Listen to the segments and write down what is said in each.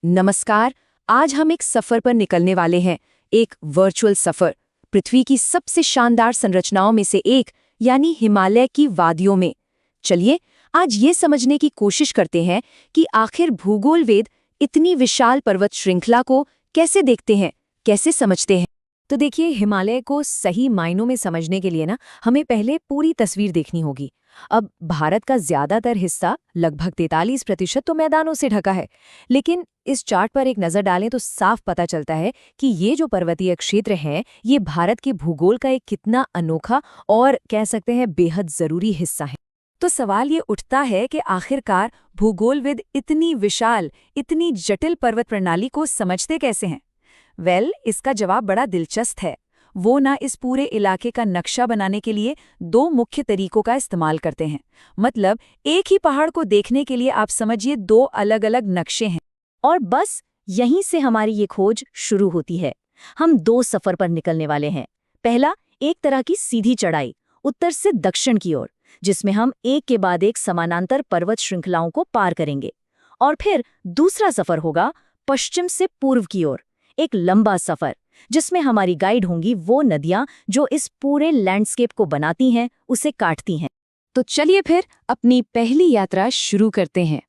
नमस्कार। आज हम एक सफर पर निकलने वाले हैं, एक वर्चुअल सफर पृथ्वी की सबसे शानदार संरचनाओं में से एक यानी हिमालय की वादियों में। चलिए आज ये समझने की कोशिश करते हैं कि आखिर भूगोलवेद इतनी विशाल पर्वत श्रृंखला को कैसे देखते हैं, कैसे समझते हैं। तो देखिए, हिमालय को सही मायनों में समझने के लिए हमें पहले पूरी तस्वीर देखनी होगी। अब भारत का ज्यादातर हिस्सा लगभग 43% तो मैदानों से ढका है, लेकिन इस चार्ट पर एक नजर डालें तो साफ पता चलता है कि ये जो पर्वतीय क्षेत्र हैं, ये भारत के भूगोल का एक कितना अनोखा और कह सकते हैं बेहद जरूरी हिस्सा है। तो सवाल ये उठता है कि आखिरकार भूगोलविद इतनी विशाल, इतनी जटिल पर्वत प्रणाली को समझते कैसे हैं? इसका जवाब बड़ा दिलचस्प है। वो इस पूरे इलाके का नक्शा बनाने के लिए दो मुख्य तरीकों का इस्तेमाल करते हैं। मतलब एक ही पहाड़ को देखने के लिए आप समझिए दो अलग अलग नक्शे हैं। और बस यहीं से हमारी ये खोज शुरू होती है। हम दो सफर पर निकलने वाले हैं। पहला, एक तरह की सीधी चढ़ाई उत्तर से दक्षिण की ओर, जिसमें हम एक के बाद एक समानांतर पर्वत श्रृंखलाओं को पार करेंगे। और फिर दूसरा सफर होगा पश्चिम से पूर्व की ओर, एक लंबा सफर जिसमें हमारी गाइड होंगी वो नदियां जो इस पूरे लैंडस्केप को बनाती हैं, उसे काटती हैं। तो चलिए फिर अपनी पहली यात्रा शुरू करते हैं।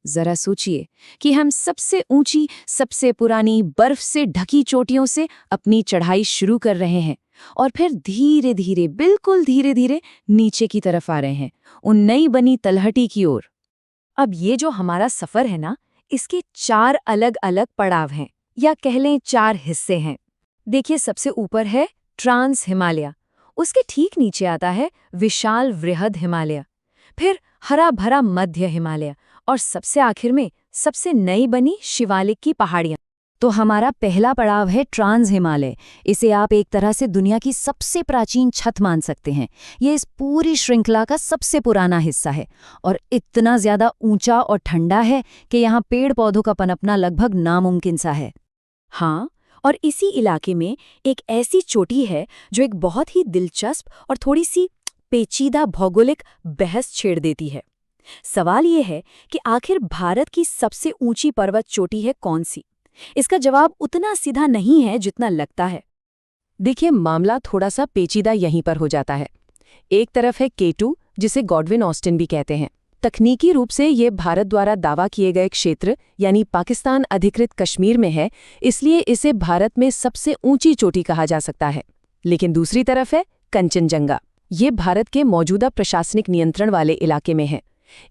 जरा सोचिए कि हम सबसे ऊंची, सबसे पुरानी बर्फ से ढकी चोटियों से अपनी चढ़ाई शुरू कर रहे हैं और फिर धीरे धीरे, बिल्कुल धीरे धीरे नीचे की तरफ आ रहे हैं, उन नई बनी तलहटी की ओर। अब ये जो हमारा सफर है इसके 4 अलग अलग पड़ाव हैं, या कह लें 4 हिस्से हैं। देखिए, सबसे ऊपर है ट्रांस हिमालय, उसके ठीक नीचे आता है विशाल वृहद हिमालय, फिर हरा भरा मध्य हिमालय और सबसे आखिर में सबसे नई बनी शिवालिक की पहाड़ियां। तो हमारा पहला पड़ाव है ट्रांस हिमालय। इसे आप एक तरह से दुनिया की सबसे प्राचीन छत मान सकते हैं। ये इस पूरी श्रृंखला का सबसे पुराना हिस्सा है और इतना ज्यादा ऊंचा और ठंडा है कि यहाँ पेड़ पौधों का पनपना लगभग नामुमकिन सा है। हाँ, और इसी इलाके में एक ऐसी चोटी है जो एक बहुत ही दिलचस्प और थोड़ी सी पेचीदा भौगोलिक बहस छेड़ देती है। सवाल ये है कि आखिर भारत की सबसे ऊंची पर्वत चोटी है कौन सी? इसका जवाब उतना सीधा नहीं है जितना लगता है। देखिए, मामला थोड़ा सा पेचीदा यहीं पर हो जाता है। एक तरफ है K2, जिसे गॉडविन ऑस्टिन भी कहते हैं। तकनीकी रूप से ये भारत द्वारा दावा किए गए क्षेत्र यानी पाकिस्तान अधिकृत कश्मीर में है, इसलिए इसे भारत में सबसे ऊंची चोटी कहा जा सकता है। लेकिन दूसरी तरफ है कंचनजंगा। ये भारत के मौजूदा प्रशासनिक नियंत्रण वाले इलाके में है,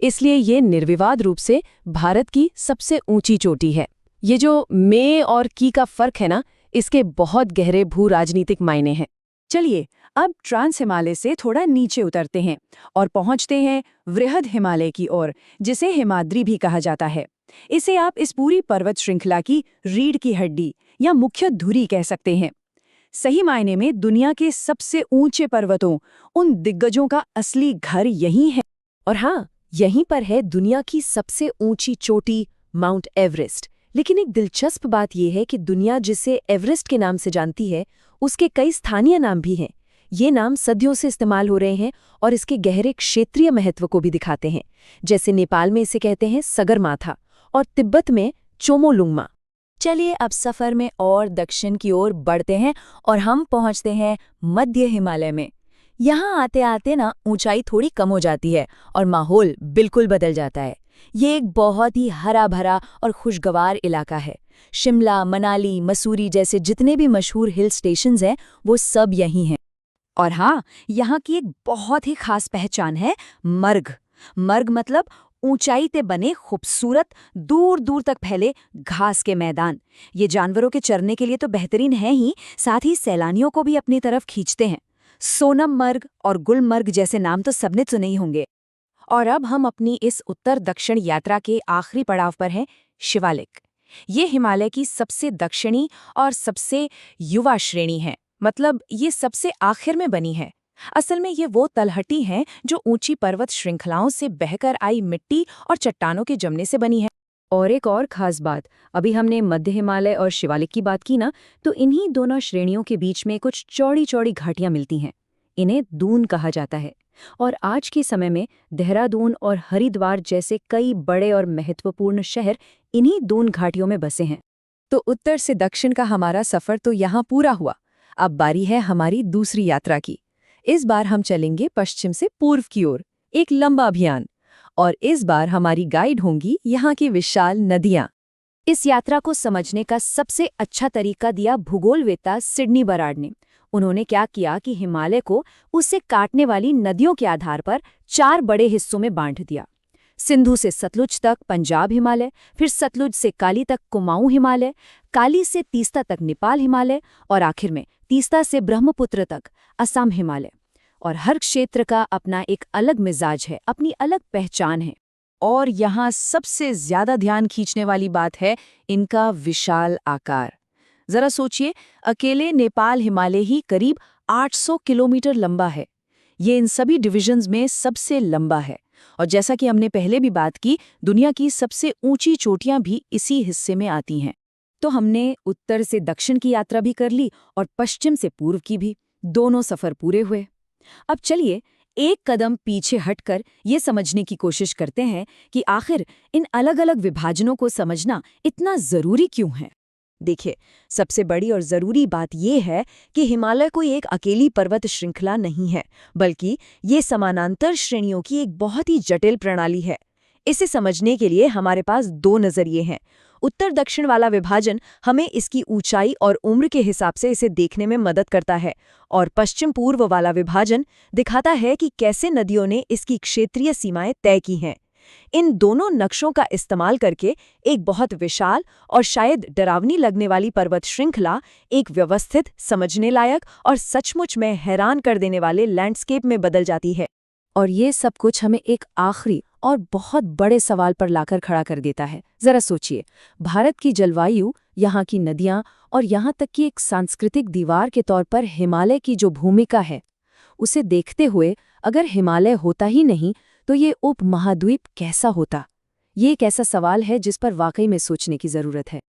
इसलिए ये निर्विवाद रूप से भारत की सबसे ऊंची चोटी है। ये जो में और की का फर्क है इसके बहुत गहरे भू राजनीतिक मायने हैं। चलिए अब ट्रांस हिमालय से थोड़ा नीचे उतरते हैं और पहुंचते हैं वृहद हिमालय की ओर, जिसे हिमाद्री भी कहा जाता है। इसे आप इस पूरी पर्वत श्रृंखला की रीढ़ की हड्डी या मुख्य धुरी कह सकते हैं। सही मायने में दुनिया के सबसे ऊंचे पर्वतों, उन दिग्गजों का असली घर यही है। और हाँ, यहीं पर है दुनिया की सबसे ऊंची चोटी माउंट एवरेस्ट। लेकिन एक दिलचस्प बात यह है कि दुनिया जिसे एवरेस्ट के नाम से जानती है, उसके कई स्थानीय नाम भी हैं। ये नाम सदियों से इस्तेमाल हो रहे हैं और इसके गहरे क्षेत्रीय महत्व को भी दिखाते हैं। जैसे नेपाल में इसे कहते हैं सगरमाथा और तिब्बत में चोमोलुंगमा। चलिए अब सफर में और दक्षिण की ओर बढ़ते हैं और हम पहुंचते हैं मध्य हिमालय में। यहाँ आते आते ऊंचाई थोड़ी कम हो जाती है और माहौल बिल्कुल बदल जाता है। ये एक बहुत ही हरा भरा और खुशगवार इलाका है। शिमला, मनाली, मसूरी जैसे जितने भी मशहूर हिल स्टेशंस हैं, वो सब यहीं हैं। और हाँ, यहाँ की एक बहुत ही खास पहचान है मर्ग। मर्ग मतलब ऊंचाई ते बने खूबसूरत, दूर दूर तक फैले घास के मैदान। ये जानवरों के चरने के लिए तो बेहतरीन है ही, साथ ही सैलानियों को भी अपनी तरफ खींचते हैं। सोनम मर्ग और गुलमर्ग जैसे नाम तो सबने सुने ही होंगे। और अब हम अपनी इस उत्तर दक्षिण यात्रा के आखिरी पड़ाव पर हैं शिवालिक। ये हिमालय की सबसे दक्षिणी और सबसे युवा श्रेणी है, मतलब ये सबसे आखिर में बनी है। असल में ये वो तलहटी हैं जो ऊंची पर्वत श्रृंखलाओं से बहकर आई मिट्टी और चट्टानों के जमने से बनी है। और एक और खास बात, अभी हमने मध्य हिमालय और शिवालिक की बात की तो इन्हीं दोनों श्रेणियों के बीच में कुछ चौड़ी चौड़ी घाटियां मिलती हैं। इन्हें दून कहा जाता है। और आज के समय में देहरादून और हरिद्वार जैसे कई बड़े और महत्वपूर्ण शहर इन्हीं दून घाटियों में बसे हैं। तो उत्तर से दक्षिण का हमारा सफर तो यहाँ पूरा हुआ। अब बारी है हमारी दूसरी यात्रा की। इस बार हम चलेंगे पश्चिम से पूर्व की ओर, एक लंबा अभियान। और इस बार हमारी गाइड होंगी यहाँ की विशाल नदियाँ। इस यात्रा को समझने का सबसे अच्छा तरीका दिया भूगोलवेत्ता सिडनी बराड ने। उन्होंने क्या किया कि हिमालय को उससे काटने वाली नदियों के आधार पर 4 बड़े हिस्सों में बांट दिया। सिंधु से सतलुज तक पंजाब हिमालय, फिर सतलुज से काली तक कुमाऊं हिमालय, काली से तीस्ता तक नेपाल हिमालय और आखिर में तीस्ता से ब्रह्मपुत्र तक असम हिमालय। और हर क्षेत्र का अपना एक अलग मिजाज है, अपनी अलग पहचान है। और यहाँ सबसे ज्यादा ध्यान खींचने वाली बात है इनका विशाल आकार। जरा सोचिए, अकेले नेपाल हिमालय ही करीब 800 किलोमीटर लंबा है। ये इन सभी डिविजन्स में सबसे लंबा है। और जैसा कि हमने पहले भी बात की, दुनिया की सबसे ऊंची चोटियां भी इसी हिस्से में आती हैं। तो हमने उत्तर से दक्षिण की यात्रा भी कर ली और पश्चिम से पूर्व की भी। दोनों सफर पूरे हुए। अब चलिए एक कदम पीछे हटकर ये समझने की कोशिश करते हैं कि आखिर इन अलग-अलग विभाजनों को समझना इतना जरूरी क्यों है। देखिए, सबसे बड़ी और ज़रूरी बात यह है कि हिमालय कोई एक अकेली पर्वत श्रृंखला नहीं है, बल्कि ये समानांतर श्रेणियों की एक बहुत ही जटिल प्रणाली है। इसे समझने के लिए हमारे पास 2 नज़रिए हैं। उत्तर दक्षिण वाला विभाजन हमें इसकी ऊंचाई और उम्र के हिसाब से इसे देखने में मदद करता है, और पश्चिम पूर्व वाला विभाजन दिखाता है कि कैसे नदियों ने इसकी क्षेत्रीय सीमाएं तय की हैं। इन दोनों नक्शों का इस्तेमाल करके एक बहुत विशाल और शायद डरावनी लगने वाली पर्वत श्रृंखला एक व्यवस्थित, समझने लायक और सचमुच में हैरान कर देने वाले लैंडस्केप में बदल जाती है। और ये सब कुछ हमें एक आखिरी और बहुत बड़े सवाल पर लाकर खड़ा कर देता है। जरा सोचिए, भारत की जलवायु, यहाँ की नदियाँ और यहाँ तक कि एक सांस्कृतिक दीवार के तौर पर हिमालय की जो भूमिका है, उसे देखते हुए अगर हिमालय होता ही नहीं तो ये उपमहाद्वीप कैसा होता? ये एक ऐसा सवाल है जिस पर वाकई में सोचने की जरूरत है।